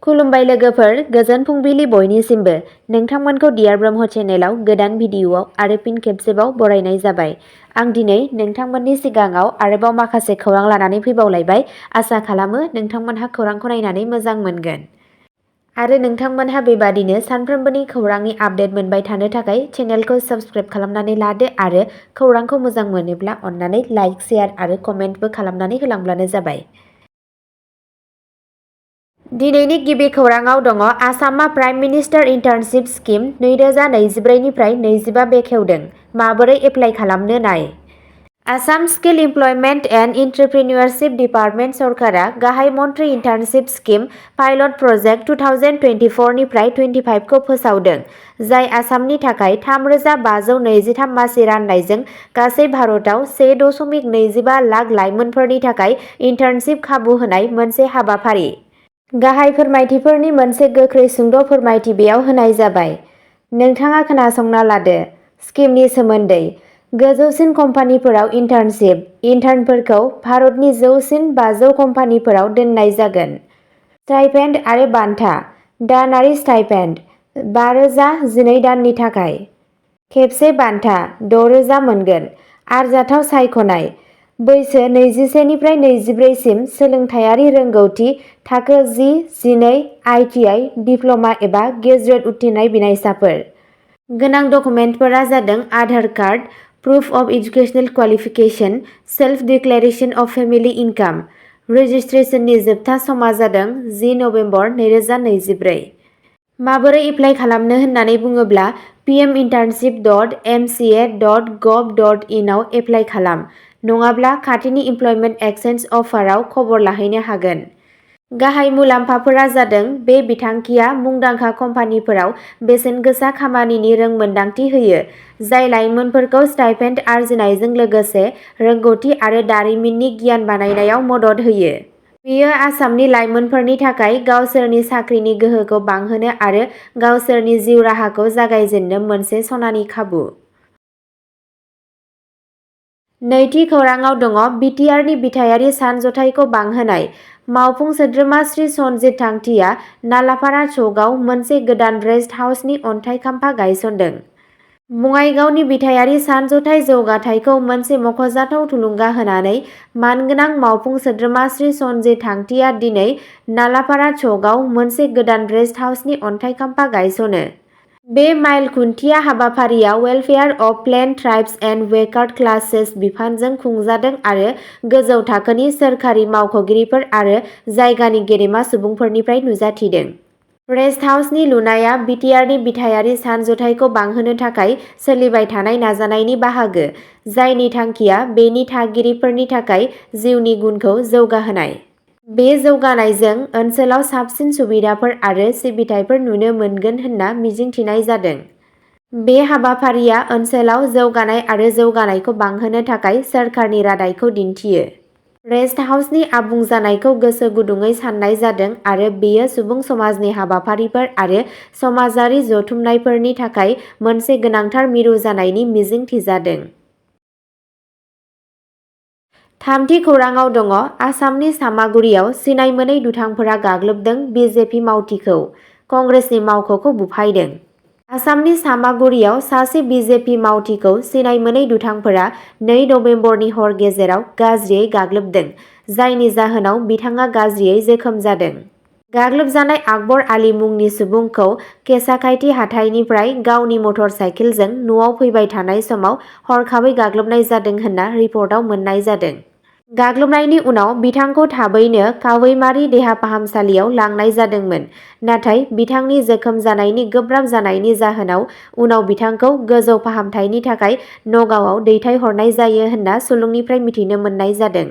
खुलुमबाय लोगोफोर, गोजोन फुंबिलि बयनिसिमबो। नोंथांमोनखौ डियार ब्रह्म चेनेलाव गोदान भिडिअआव आरो फिन खेबसेबाव बरायनाय जाबाय। आं दिनै नोंथांमोननि सिगाङाव आरोबाव माखासे खौरां लानानै फैबावलायबाय। आसा खालामो नोंथांमोनहा खौरांखौ नायनानै मोजां मोनगोन। आरो नोंथांमोनहा बेबादिनो सानफ्रोमबोनि खौरांनि आपडेट मोनबाय थानो थाखाय चेनेलखौ साबस्क्राइब खालामनानै लादो आरो खौरांखौ मोजां मोनोब्ला अन्नानै लाइक, शेयार आरो कमेन्टबो खालामनानै होलांब्लानो जाबाय। दिनैनि गिबि खौराङाव दङ आसामआ प्राइम मिनिस्टार इन्टार्नशिप स्किम 2024 निफ्राय 25 बेखेवदों। माबोरै एप्लाइ खालामनो नाय। Assam skill employment and entrepreneurship department सरकारा गाहाय मन्थ्रि इन्टार्नशिप स्किम पाइलट प्रजेक्ट 2024 निफ्राय 25 खौ फोसावदों, जाय आसामनि थाखाय 3,523 मासि राननायजों गासै भारतआव 1.25 लाख लाइमोनफोरनि थाखाय इन्टार्नशिप खाबु होनाय मोनसे हाबाफारि। गाहाय फोरमायथिफोरनि मोनसे गोख्रै सुंद' फोरमायथि बेयाव होनाय जाबाय। नोंथाङा खोनासंना लादो। स्किमनि सोमोन्दै। गोजौसिन कम्पानिफोराव इन्टार्नशिप। इन्टार्नफोरखौ भारतनि जौसिन 500 कम्पानिफोराव दोननाय जागोन। स्टाइपेन्ड आरो बान्था। दानारि स्टाइपेन्ड 5,000 12 दाननि थाखाय। खेबसे बान्था 6,000 मोनगोन। आरजाथाव सायख'नाय। बैसो 21 निफ्राय 24 सिम सोलोंथायारि रोंगौथि थाखो 10-12 ITI, डिप्ल'मा एबा ग्रेजुवेट उथ्रिनाय बिनायसाफोर। गोनां डकुमेन्टफोरा जादों Aadhaar card, proof of educational qualification, self declaration of family income. रेजिस्ट्रेशननि जोबथा समा जादों 10 नबेम्बर 2024। माबोरै एप्लाइ खालामनो होननानै बुङोब्ला pminternship.mca.gov.in आव एप्लाइ खालाम, नङाब्ला खाथिनि इमप्लयमेन्ट एक्सचेन्ज अफाराव खबर लाहैनो हागोन। गाहाय मुलाम्फाफोरा जादों बे बिथांखिया मुंदांखा कम्पानिफोराव बेसेनगोसा खामानिनि रोंमोनदांथि होयो, जाय लाइमोनफोरखौ स्टाइपेन्ड आरजिनायजों लोगोसे रोंग'थि आरो दारिमिननि गियान बानायनायाव मदद होयो। बेयो आसामनि लाइमोनफोरनि थाखाय गावसोरनि साख्रिनि गोहोखौ बांहोनो आरो गावसोरनि जिउ राहाखौ जागायजेननो मोनसे सनानि खाबु। नैथि खौराङाव दङ बिटिआरनि बिथायारि सानज'थाइखौ बांहोनाय। मावफुं सोद्रोमा श्री सनजित थांटिया नालापारा चकआव मोनसे गोदान रेस्ट हाउसनि अन्थाइ खाम्फा गायसनदों। बङाइगावनि बिथायारि सानज'थाइ जौगाथायखौ मोनसे मख'जाथाव थुलुंगा होनानै मानगोनां मावफुं सोद्रोमा श्री सनजित थांटिया दिनै नालापारा चकआव मोनसे गोदान रेस्ट हाउसनि अन्थाइ खाम्फा गायसनो। बे माइल खुन्थिया हाबाफारिया welfare of plain tribes and backward classes बिफानजों खुंजादों आरो गोजौ थाखोनि सोरखारि मावख'गिरिफोर आरो जायगानि गेदेमा सुबुंफोरनिफ्राय नुजाथिदों। रेस्ट हाउसनि लुनाया बिटिआरनि बिथायारि सानज'थाइखौ बांहोनो थाखाय सोलिबाय थानाय नाजानायनि बाहागो, जायनि थांखिया बेनि थागिरिफोरनि थाखाय जिउनि गुनखौ जौगाहोनाय। बे जौगानायजों ओनसोलाव साबसिन सुबिदाफोर आरो सिबिथाइफोर नुनो मोनगोन होनना मिजिंथिनाय जादों। बे हाबाफारिया ओनसोलाव जौगानाय आरो जौगानायखौ बांहोनो थाखाय सोरखारनि रादायखौ दिन्थियो। रेस्ट हाउसनि आबुं जानायखौ गोसो गुदुंयै साननाय जादों आरो बेयो सुबुं समाजनि हाबाफारिफोर आरो समाजारि जथुमनायफोरनि थाखाय मोनसे गोनांथार मिरु जानायनि मिजिं थिजादों। थामथि खौराङाव दङ आसामनि सामागुरियाव सिनाय मोनै दुथांफोरा गाग्लोबदों बिजेपि मावथिखौ, कंग्रेसनि मावख'खौ बुफायदों। आसामनि सामागुरियाव सासे बिजेपि मावथिखौ सिनाय मोनै दुथांफोरा 2 नबेम्बरनि हर गेजेराव गाज्रियै गाग्लोबदों, जायनि जाहोनाव बिथाङा गाज्रियै जोखोम जादों। गाग्लोबजानाय आकबर आली मुंनि सुबुंखौ केसाखायथि हाथाइनिफ्राय गावनि मटर साइकेलजों न'आव फैबाय थानाय समाव हरखाबै गाग्लोबनाय जादों होनना रिपर्टआव मोन्नाय जादों। गाग्लोबनायनि उनाव बिथांखौ थाबैनो कावैमारी देहा फाहामसालियाव लांनाय जादोंमोन, नाथाय बिथांनि जोखोम जानायनि गोब्राब जानायनि जाहोनाव उनाव बिथांखौ गोजौ फाहामथायनि थाखाय नगावआव दैथायहरनाय जायो होनना सुलुंनिफ्राय मिथिनो मोननाय जादों।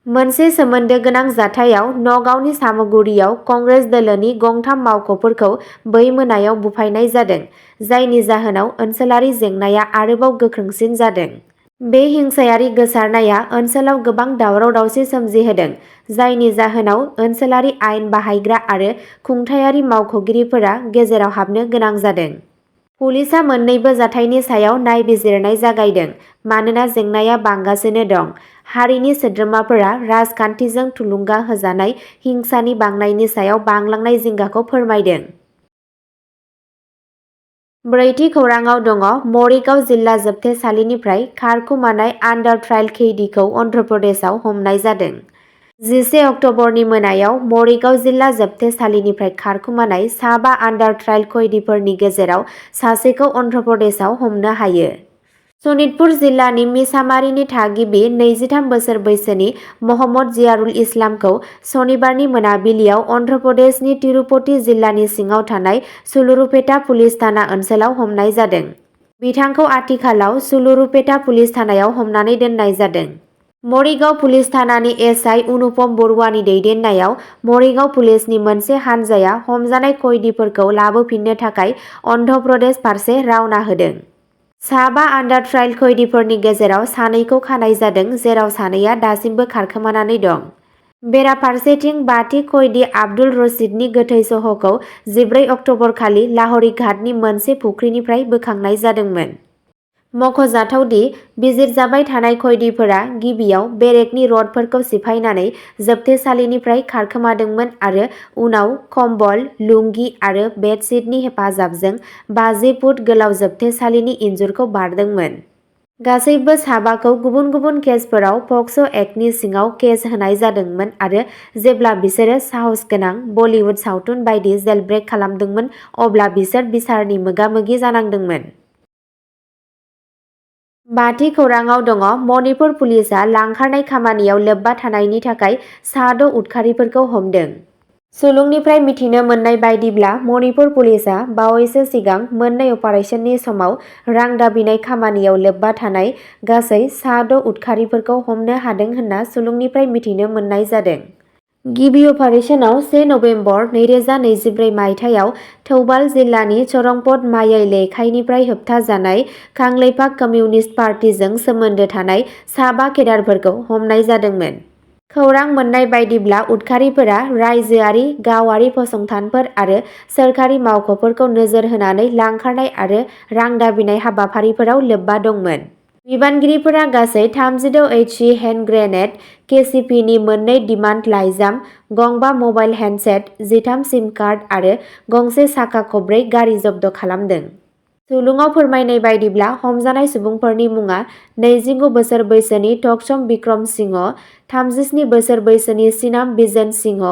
मोनसे सोमोन्दो गोनां जाथायाव नगावनि सामगुरियाव कंग्रेस दोलोनि गंथाम मावख'फोरखौ बै मोनायाव बुफायनाय जादों, जायनि जाहोनाव ओनसोलारि जेंनाया आरोबाव गोख्रोंसिन जादों। बे हिंसायारि गोसारनाया ओनसोलाव गोबां दावराव-दावसि सोमजिहोदों, जायनि जाहोनाव ओनसोलारि आयेन बाहायग्रा आरो खुंथायारि मावख'गिरिफोरा गेजेराव हाबनो गोनां जादों। पुलिसआ मोन्नैबो जाथायनि सायाव नायबिजिरनाय जागायदों। मानोना जेंनाया बांगासिनो दं। हारिनि सोद्रोमाफोरा राजखान्थिजों थुलुंगा होजानाय हिंसानि बांनायनि सायाव बांलांनाय जिंगाखौ फोरमायदों। ब्रैथि खौराङाव दङ मरिगाव जिल्ला जोबथेसालिनिफ्राय खारखुमानाय आन्डार ट्रायल खैदिखौ अन्ध्र प्रदेशआव हमनाय जादों। 10 अक्ट'बरनि मोनायाव मरिगाव जिल्ला जोबथेसालिनिफ्राय खारखुमानाय साबा आन्डार ट्रायल खैदिफोरनि गेजेराव सासेखौ अन्ध्र प्रदेशआव हमनो हायो। सनितपुर जिल्लानि मिसामारिनि थागिबि 23 बोसोर बैसोनि महम्मद जियारुल इस्लामखौ सनिबारनि मोनाबिलियाव अन्ध्र प्रदेशनि तिरुपति जिल्लानि सिङाव थानाय सुलुरुपेटा पुलिस थाना ओनसोलाव हमनाय जादों। बिथांखौ आथिखालाव सुलुरुपेटा पुलिस थानायाव हमनानै दोननाय जादों। मरिगाव पुलिस थानानि एसआइ अनुपम बरुवानि दैदेननायाव मरिगाव पुलिसनि मोनसे हानजाया हमजानाय खैदिफोरखौ लाबोफिननो थाखाय अन्ध्र प्रदेश फारसे रावना होदों। साबा आन्डार ट्रायल खैदिफोरनि गेजेराव सानैखौ खानाय जादों, जेराव सानैया दासिमबो खारखोमानानै दं। बेराफारसेथिं बाथि खैदी आब्दुल रशिदनि गोथै सह'खौ 14 अक्ट'बर खालि लाहरी घाटनि मोनसे फुख्रिनिफ्राय बोखांनाय जादोंमोन। मख'जाथावदि बिजिरजाबाय थानाय खैदिफोरा गिबियाव बेरेकनि रडफोरखौ सिफायनानै जोबथेसालिनिफ्राय खारखोमादोंमोन आरो उनाव कम्बल, लुंगि आरो बेडशीटनि हेफाजाबजों 50 फुट गोलाव जोबथेसालिनि इन्जुरखौ बारदोंमोन। गासैबो साबाखौ गुबुन गुबुन केसफोराव पक्स' एक्टनि सिङाव केस होनाय जादोंमोन आरो जेब्ला बिसोरो साहसगोनां बलिउड सावथुन बायदि जेलब्रेक खालामदोंमोन अब्ला बिसोर बिसारनि मोगा-मोगि जानांदोंमोन। बाथि खौराङाव दङ मणिपुर पुलिसआ लांखारनाय खामानियाव लोब्बा थानायनि थाखाय सा6 उदखारिफोरखौ हमदों। सुलुंनिफ्राय मिथिनो मोननाय बायदिब्ला मणिपुर पुलिसआ बावैसो सिगां मोननै अपारेसननि समाव रां दाबिनाय खामानियाव लोब्बा थानाय गासै सा6 उदखारिफोरखौ हमनो हादों होनना सुलुंनिफ्राय मिथिनो मोननाय जादों। गिबि अपारेसनाव 1 नबेम्बर 2024 मायथाइयाव थौबाल जिल्लानि चरंपट मायै लेखाइनिफ्राय होबथाजानाय कांलेपाक कमिउनिस्ट पार्टीजों सोमोन्दो थानाय साबा केडारफोरखौ हमनाय जादोंमोन। खौरां मोननाय बायदिब्ला उदखारिफोरा रायजोआरि, गावारि फसंथानफोर आरो सोरखारि मावख'फोरखौ नोजोर होनानै लांखारनाय आरो रां दाबिनाय हाबाफारिफोराव लोब्बा दंमोन। बिबानगिरिफोरा गासै 36 HE हेन्ड ग्रेनेड, केसिपिनि मोननै डिमान्ड लाइजाम, गंबा मबाइल हेन्डसेट, 13 सिम कार्ड आरो गंसे साखा खबब्रै गारि जब्द खालामदों। सुलुङाव फोरमायनाय बायदिब्ला हमजानाय सुबुंफोरनि मुङा 29 बोसोर बैसोनि टकसम बिक्रम सिंह, 37 बोसोर बैसोनि सिनाम बिजेन सिंह,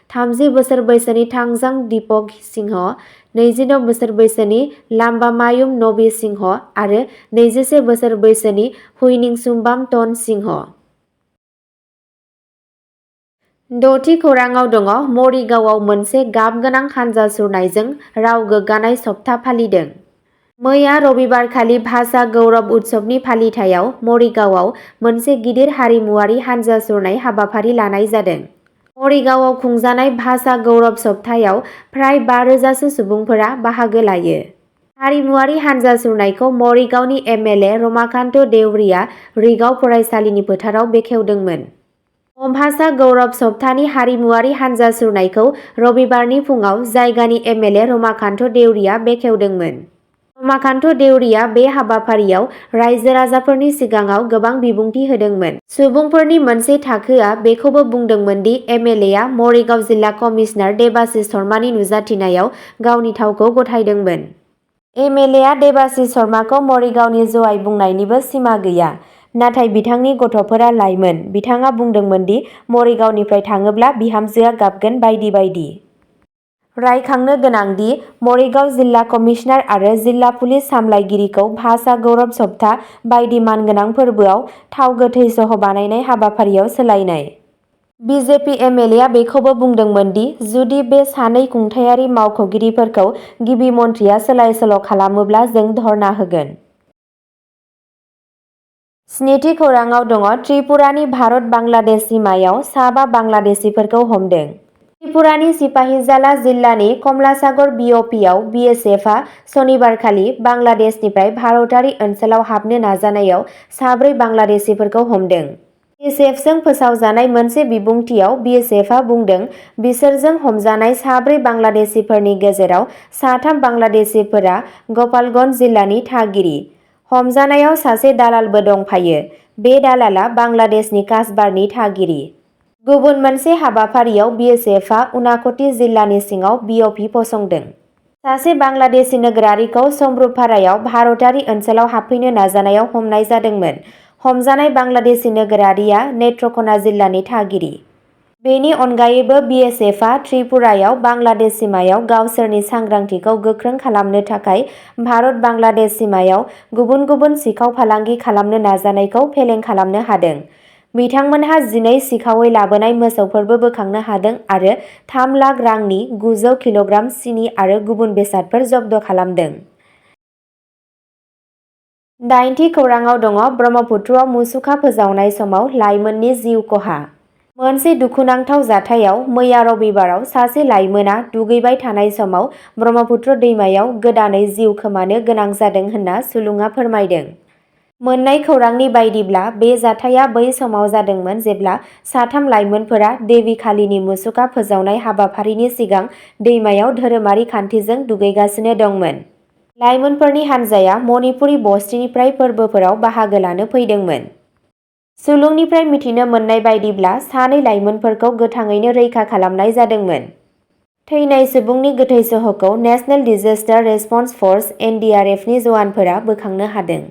30 बोसोर बैसोनि थांजां दीपक सिंह, 29 बोसोर बैसोनि लाम्बामायुम नबी सिंह आरो 21 बोसोर बैसोनि हुइनिंसुम्बाम टन सिंह। द'थि खौराङाव दङ मरिगावआव मोनसे गाबगोनां हानजा सुरनायजों राव गोग्गानाय सप्ता फालिदों। मैया रबिबारखालि भाषा गौरब उत्सवनि फालिथायाव मरिगावआव मोनसे गिदिर हारिमुआरि हानजा सुरनाय हाबाफारि लानाय जादों। मरिगावआव खुंजानाय भाषा गौरब सप्तायाव फ्राय 5,000 सुबुंफोरा बाहागो लायो। हारिमुआरि हानजा सुरनायखौ मरिगावनि MLA रमाकान्त देउरिया रिगाव फरायसालिनि फोथाराव बेखेवदोंमोन। भाषा गौरब सप्तानि हारिमुआरि हानजा सुरनायखौ रबिबारनि फुङाव जायगानि MLA रमाकान्त देउरिया बेखेवदोंमोन। रमाकान्त देउरिया बे हाबाफारियाव रायजो-राजाफोरनि सिगाङाव गोबां बिबुंथि होदोंमोन। सुबुंफोरनि मोनसे थाखोआ बेखौबो बुंदोंमोन दि MLAआ मरिगाव जिल्ला कमिशनार देबाशिष शर्मानि नुजाथिनायाव गावनि थावखौ गथायदोंमोन। MLAआ देबाशिष शर्माखौ मरिगावनि ज'आइ बुंनायनिबो सिमा गैया। नाथाय बिथांनि गथ'फोरा लाइमोन। बिथाङा बुंदोंमोन दि मरिगावनिफ्राय थाङोब्ला बिहामजोआ गाबगोन बायदि बायदि। रायखांनो गोनां दि मरिगाव जिल्ला कमिशनार आरो जिल्ला पुलिस सामलायगिरिखौ भाषा गौरब सप्ता बायदि मानगोनां फोरबोआव थाव गोथै सह' बानायनाय हाबाफारियाव सोलायनाय। बिजेपि MLAआ बेखौबो बुंदोंमोन दि जुदि बे सानै खुंथायारि मावख'गिरिफोरखौ गिबि मन्थ्रिया सोलाय-सोल' खालामोब्ला जों धर्ना होगोन। स्निथि खौराङाव दङ त्रिपुरानि भारत-बांलादेश सीमायाव साबा बांलादेशीफोरखौ हमदों। त्रिपुरानि सिपाहिजाला जिल्लानि कमलासागर BOPआव BSFआ सनिबारखालि बांलादेशनिफ्राय भारतारि ओनसोलाव हाबनो नाजानायाव 4 बांलादेशीफोरखौ हमदों। BSFजों फोसावजानाय मोनसे बिबुंथियाव BSFआ बुंदों बिसोरजों हमजानाय 4 बांलादेशीफोरनि गेजेराव 3 बांलादेशीफोरा गपालगन्ज जिल्लानि थागिरि। हमजानायाव सासे दालालबो दंफायो। बे दालाला बांलादेशनि कासबारनि थागिरि। गुबुन मोनसे हाबाफारियाव BSFआ उनाक'ति जिल्लानि सिङाव BOP फसंदों। सासे बांलादेशी नोगोरारिखौ समरुपपारायाव भारतारि ओनसोलाव हाबफैनो नाजानायाव हमनाय जादोंमोन। हमजानाय बांलादेशी नोगोरारिया नेत्रखना जिल्लानि थागिरि। बेनि अनगायैबो BSFआ त्रिपुरायाव बांलादेश सिमायाव गावसोरनि सांग्रांथिखौ गोख्रों खालामनो थाखाय भारत-बांलादेश सिमायाव गुबुन गुबुन सिखाव फालांगि खालामनो नाजानायखौ फेलें खालामनो हादों। बिथांमोनहा 12 सिखावै लाबोनाय मोसौफोरबो बोखांनो हादों आरो 3 लाख रांनि 900 किल'ग्राम सिनि आरो गुबुन बेसादफोर जब्द खालामदों। 8थि खौराङाव दङ ब्रह्मपुत्रआव मुसुखा फोजावनाय समाव लाइमोननि जिउ खहा। मोनसे दुखुनांथाव जाथायाव मैया रबिबाराव सासे लाइमोना दुगैबाय थानाय समाव ब्रह्मपुत्र दैमायाव गोदानै जिउ खोमानो गोनां जादों होनना सुलुङा फोरमायदों। मोन्नाय खौरांनि बायदिब्ला बे जाथाया बै समाव जादोंमोन जेब्ला 3 लाइमोनफोरा देविखालिनि मुसुखा फोजावनाय हाबाफारिनि सिगां दैमायाव धोरोमारि खान्थिजों दुगैगासिनो दंमोन। लाइमोनफोरनि हान्जाया मणिपुरी बस्तिनिफ्राय फोरबोफोराव बाहागो लानो फैदोंमोन। सुलुंनिफ्राय मिथिनो मोन्नाय बायदिब्ला 2 लाइमोनफोरखौ गोथाङैनो रैखा खालामनाय जादोंमोन। थैनाय सुबुंनि गोथै सह'खौ नेशनेल डिजास्टार रेसपन्स फर्स (NDRF) नि जवानफोरा बोखांनो हादों।